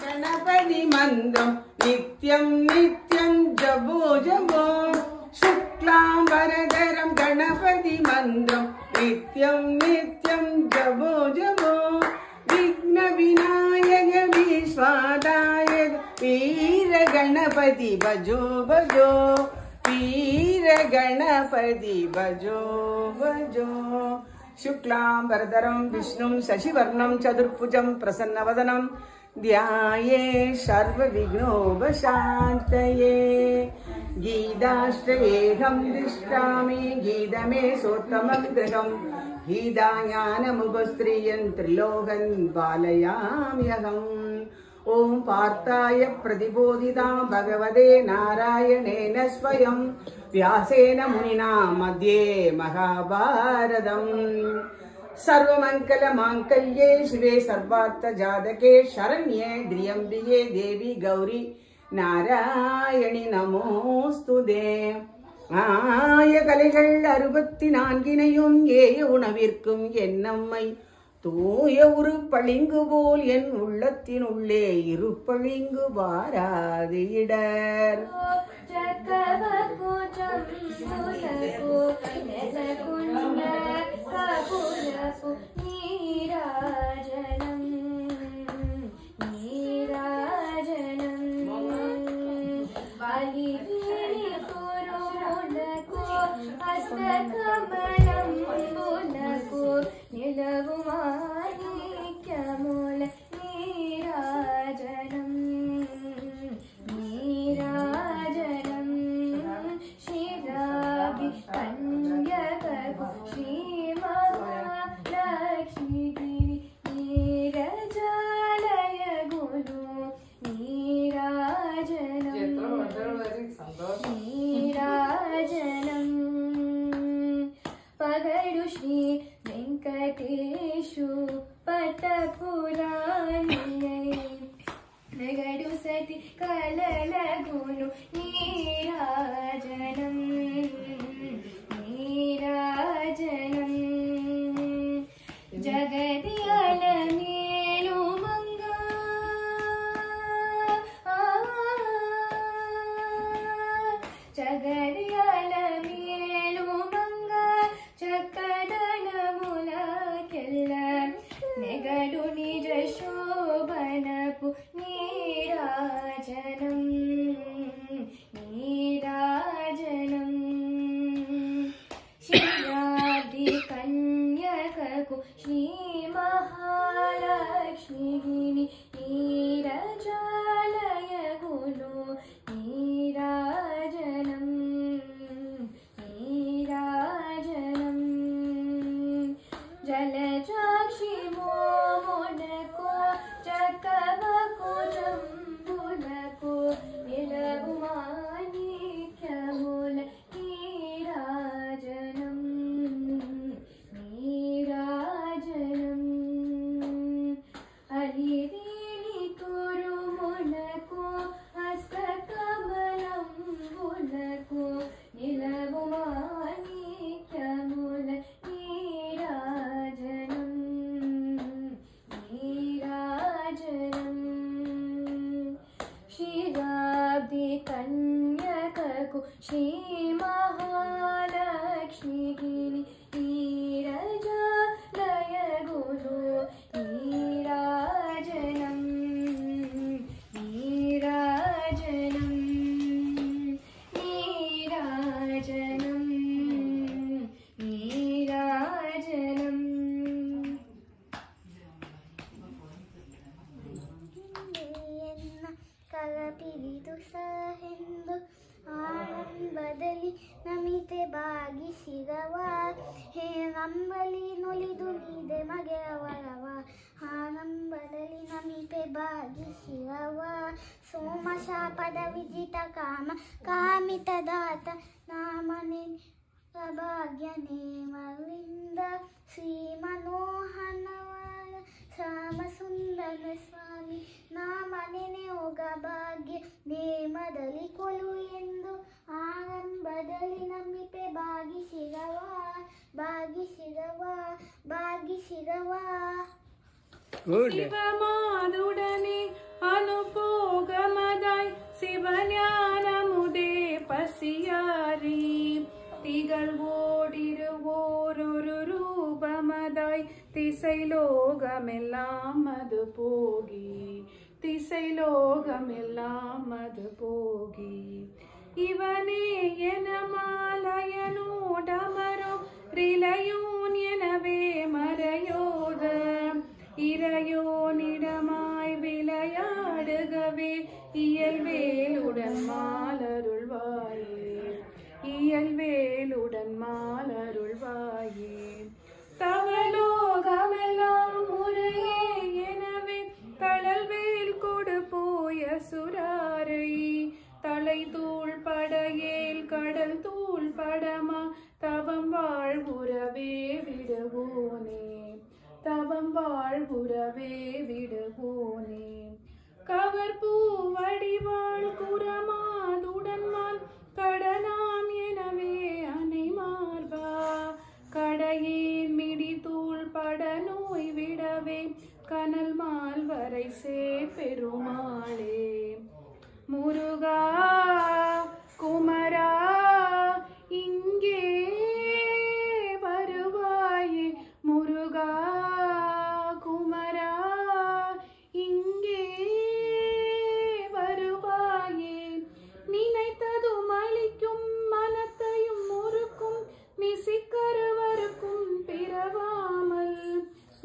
गणपति मंत्रम नित्यं नित्यं जपो जपो शुक्लांबरधरं गणपति मंत्रम नित्यं नित्यं जपो जपो विघ्न विनायक विश्वादायक वीर गणपति भजो भजो वीर गणपति भजो भजो शुक्लांबरधरं विष्णुं शशिवर्णं चतुर्भुजं प्रसन्नवदनं ध्याये सर्वविघ्नोपशान्तये गीताष्टयेऽहं दृष्टामि गीतमे सोत्तमं गृहं गीताज्ञानमुपस्त्रियं त्रिलोकं पालयाम्यहम् ओम पार्थाय प्रतिबोधितां भगवते नारायणेन स्वयं व्यासेन मुनिना मध्ये महाभारतम् सर्वमंगलमांगल्ये शिवे सर्वार्थजातके शरण्ये त्र्यंबके देवी गौरी नारायणि நமோஸ்துதே ஆய கலைகள் 64 ஏய உணவிற்கும் என்னம்மை தூய உரு பளிங்கு போல் என் உள்ளத்தினுள்ளே இருப்பளிங்கு வாராது இடர் నిలవుమానిక్యముల నీరాజనం श्री महालक्ष्मी नीरजालय गुरु नीराजनम् नीराजनम् नीराजनम् नीराजनम् ಕಲಪಿರಿದು ಸಹೆಂದು ಆಳಂಬದಲ್ಲಿ ನಮಿತೆ ಬಾಗಿಸಿದವ ಹೇಗಂಬಲಿ ನುಲಿದು ನೀದೆ ಮಗೆಯವರವ ಹಾಗಂಬದಲ್ಲಿ ನಮಿತೆ ಬಾಗಿಸಿದವ ಸೋಮಶಾಪದ ವಿಜಿತ ಕಾಮ ಕಾಮಿತ ದಾತ ನಾಮನೆ ಭಾಗ್ಯ ನೇಮವಿಂದ ಶ್ರೀ ಮನೋಹನವಾದ ಶ್ಯಾಮ ಸುಂದರ ಸ್ವಾಮಿ ನಾಮನೆ ಹೋಗ ಭಾಗ್ಯ ನೇಮದಲ್ಲಿ ಕೊಲು ಎಂದು ಆರಂಭದಲ್ಲಿ ನಮ್ಮಿಪೆ ಭಾಗಿಸಿದವ ಭಾಗಿಸಿದವ ಭಾಗಿಸಿದವ ಶಿವಮಾದುಡನೆ அனுபோகமதாய் சிவஞானமுதே பசியாரி திகழ் ஓடிருவோரொரு ரூபமதாய் திசைலோகமெல்லாம் அது போகி திசைலோகமெல்லாம் அது போகி இவனே என மாலயனோடமரோ ரிலையோன் எனவே மறையோத இறையோனிடமாய் விளையாடுகவே இயல்வேலுடன் மாலருள்வாயே இயல்வேலுடன் மாலருள்வாயே தவலோகமெல்லாம் முறையே எனவே தளல்வேல் கொடு போய சுராரை தலை தூள் படையேல் கடல் தூள் படமா தவம் வாழ்வுறவே விடுவோனே தவம் வாழ்வுறவே விடுவோனே கவர்பூ வடிவாள் குரமாதுடன்மால் கடனாம் எனவே அனை மார்பா கடையேன் மிடி தூள் பட நோய் விடவே கனல் மால் வரை சே பெருமாளே முருகா குமரா இங்கே வருவாயே முருகா குமரா இங்கே வருவாயே நினைத்ததும் அளிக்கும் மனத்தையும் முறுக்கும் நிசிக்கருவருக்கும் பிறவாமல்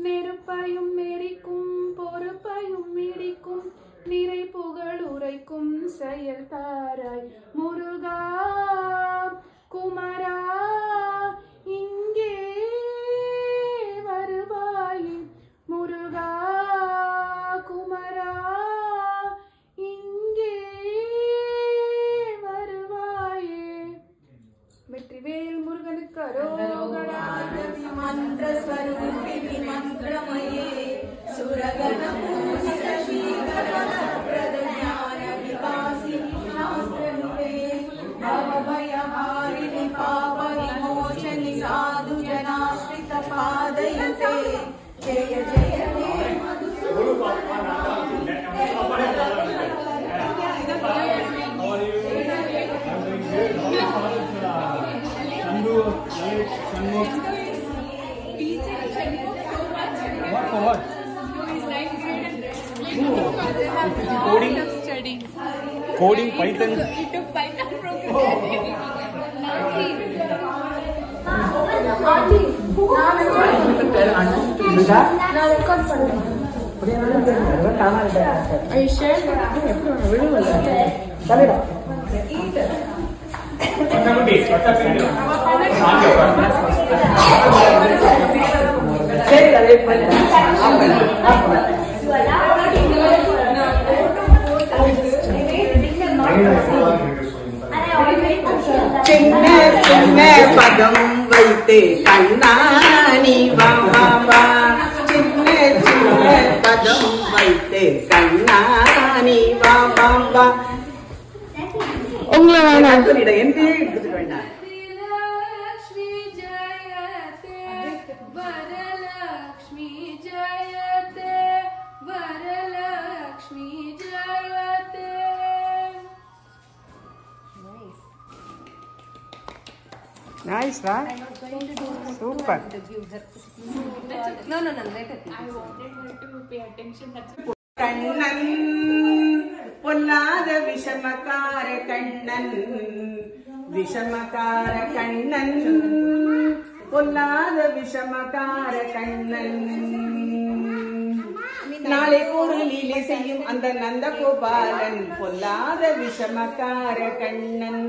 நெருப்பையும் எரிக்கும் பொறுப்பையும் மிடிக்கும் நிறை புகழ் உரைக்கும் செயல் தாராய் முருகா குமரா இங்கே வருவாயே முருகா குமரா இங்கே வருவாயே வெற்றிவேல் முருகனுக்கு அரோகரா मंत्र स्वरूपिणी मंत्रमये सुरगण पूजित शीतल प्रज्ञान विकासिनी शास्त्रनुते भवभयहारिणि पाप विमोचनि साधु जनाश्रित पादयुते जय जय हे What for what? Coding? Coding Python? He took Python programming. Are you sure? சின்ன சின்ன பதம் வைத்து கண்ணாணி வாமா சின்ன சின்ன பதம் வைத்து கண்ணாணி வாமா உங்களை வேணாம் என்று எடுத்துக்க வேண்டாம். லக்ஷ்மி ஜெயதே வரலக்ஷ்மி ஜெயதே வரலக்ஷ்மி ஜெயதே. Nice, right? Super. No, let her. I wanted her to pay attention. That's Kannan பொல்லாத விஷமக்கார கண்ணன் விஷமக்கார கண்ணன் பொல்லாத விஷமக்கார கண்ணன் நாளை ஒரு லீலை செய்யும் அந்த நந்த கோபாலன் பொல்லாத விஷமக்கார கண்ணன்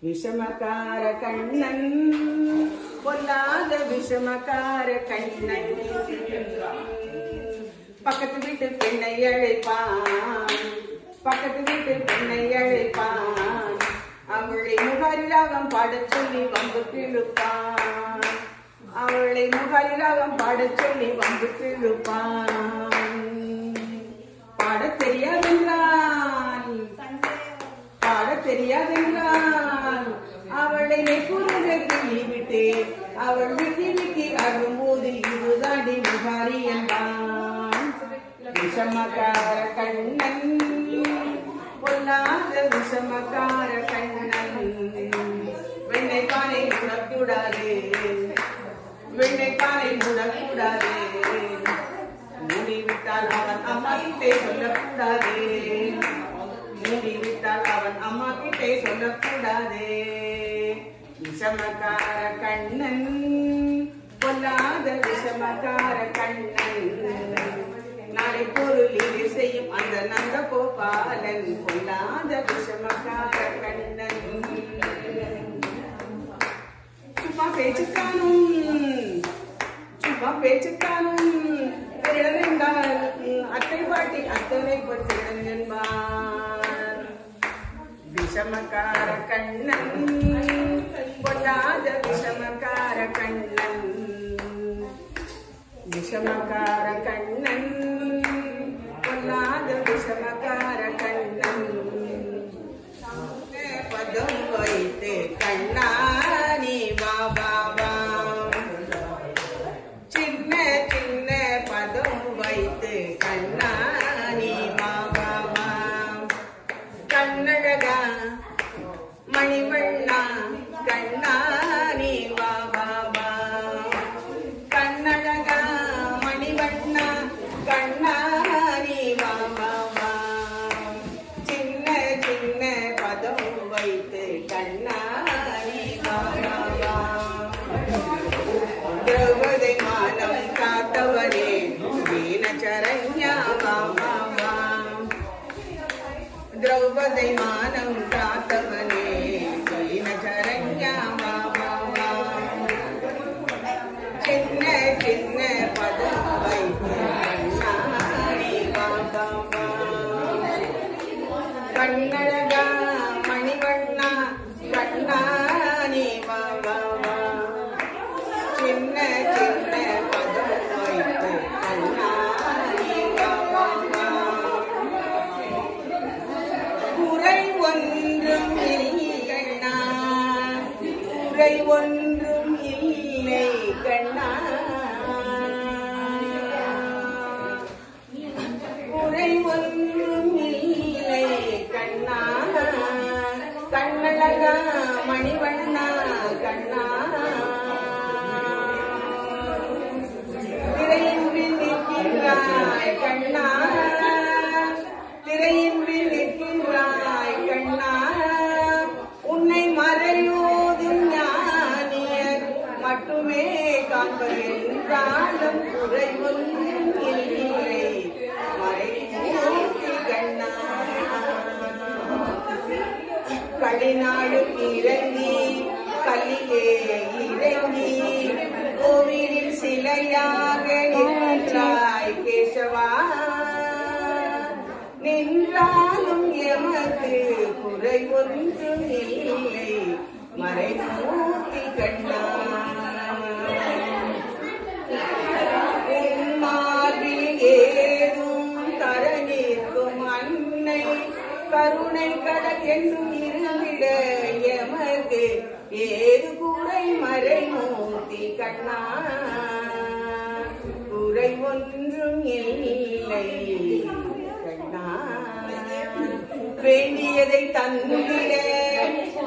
விஷமக்கார கண்ணன் பொல்லாத விஷமக்கார கண்ணன் பக்கத்து வீட்டு பெண்ணை அழைப்பான் பக்கத்து வீட்டு பெண்ணை அழைப்பான் அவளை முகாரி ராகம் பாடச் சொல்லி வம்பு கிழுப்பான் அவளை முகாரி ராகம் பாடச் சொல்லி வம்பு கிழுப்பான் பாடத் தெரியாதென்றான் பாடத் தெரியாதென்றான் அவளை நெக்குறுதல் விட்டு அவள் விக்கி அரும்போது இதுதாண்டி முகாரி என்றான் விஷமக்கார கண்ணன் பொல்லாத விஷமக்கார கண்ணன் வெண்ணை பானை முடக்கூடாது வெண்ணை பானை முடக்கூடாது மூடிவிட்டால் அவன் அம்மா கிட்டே சொல்லக்கூடாது மூடிவிட்டால் அவன் அம்மா கிட்டே சொல்லக்கூடாது விஷமக்கார கண்ணன் பொல்லாத விஷமக்கார கண்ணன் நாளை பொருளில் செய்யும் அந்த நந்த கோபாலன் பொல்லாத விஷமக்கார கண்ணன் சும்மா பேச்சுக்கானும் என்றால் அத்தை பாட்டி அத்தனை பற்றிடன் என்பார் விஷமக்கார கண்ணன் பொல்லாத விஷமக்கார கண்ணன் விஷமக்கார கண்ணன் பொல்லாத விஷமக்கார கண்ணன் பதம் வைத்து கண்ணா நீ வா வா வா சின்ன சின்ன பதம் வைத்து கண்ணா நீ வா வா வா கண்ணழகா மணிவண்ணா கண்ணா நீ வா வா வா கண்ணழகா மணிவண்ணா கண்ணா நீ வா வா வா சின்ன சின்ன பதம் வைத்து கண்ணா நீ வா வா வா திரௌபதி மானம் காத்தவனே தீனச்சரண்யா வா வா வா திரௌபதி மானம் காத்தவனே தீனச்சரண்யா வா வா வா சின்ன சின்ன பதம் வைத்து கண்ணாடி வா வா வா கண்ணழகா மணிவண்ணா கண்ணாடி வா வா வா சின்ன சின்ன பதம் வைத்து கண்ணாடி வா வா வா குறை ஒன்றும் இல்லை கண்ணா குறை ஒன்றும் இல்லை கண்ணா குறை ஒன்றும் இல்லை கண்ணா கண்ணழகா மணிவண்ணா கண்ணா திரையின்றி நிற்கின்றாய் கண்ணா திரையின்றி நிற்கின்றாய் கண்ணா உன்னை மறையோதும் ஞானியர் மட்டுமே காண்பதென்றாலும் குறை ஒன்றும் இல்லை மறைமூர்த்தி கண்ணா கடிநாடு இறங்கி கல்லிலே இறங்கி கோவிலில் சிலையாக நின்றாய் கேசவா நின்றாலும் எமக்கு குறை ஒன்றும் இல்லை மறைமூர்த்தி கண்ணா மார்பில் ஏதும் கரணிற்கும் அன்னை கருணை கடல் என்றும் இருந்திட எமக்கு ஏது குறை மறைமூர்த்தி கண்ணா குறை ஒன்றும் இல்லை கண்ணா வேண்டியதை தந்திட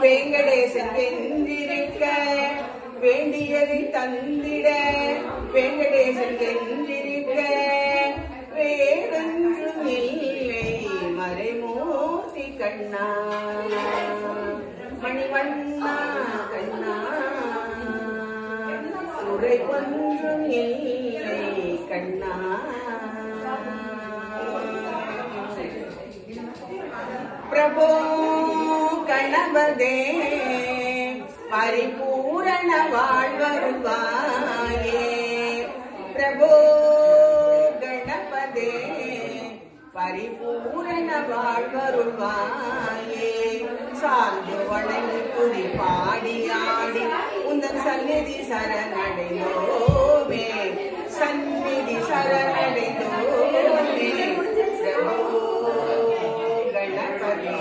வெங்கடேசன் வெந்திருக்க இருக்க வேண்டியதை தந்திட வெங்கடேசன் என்றிருக்க வேறொன்றும் இல்லை மறைமூர்த்தி கண்ணா மணிவண்ணா கண்ணா உரை ஒன்றும் இல்லை கண்ணா பிரபோ கணபதே பரிபூரண வாழ்வருள்வாயே பிரபோ கணபதே பரிபூரண வாழ்வருள்வாயே சார்ந்து வணங்கி துதி பாடியாடி உந்தன் சந்நிதி சரணடைந்தோமே சந்நிதி சரணடைந்தோமே பிரபோ கணபதே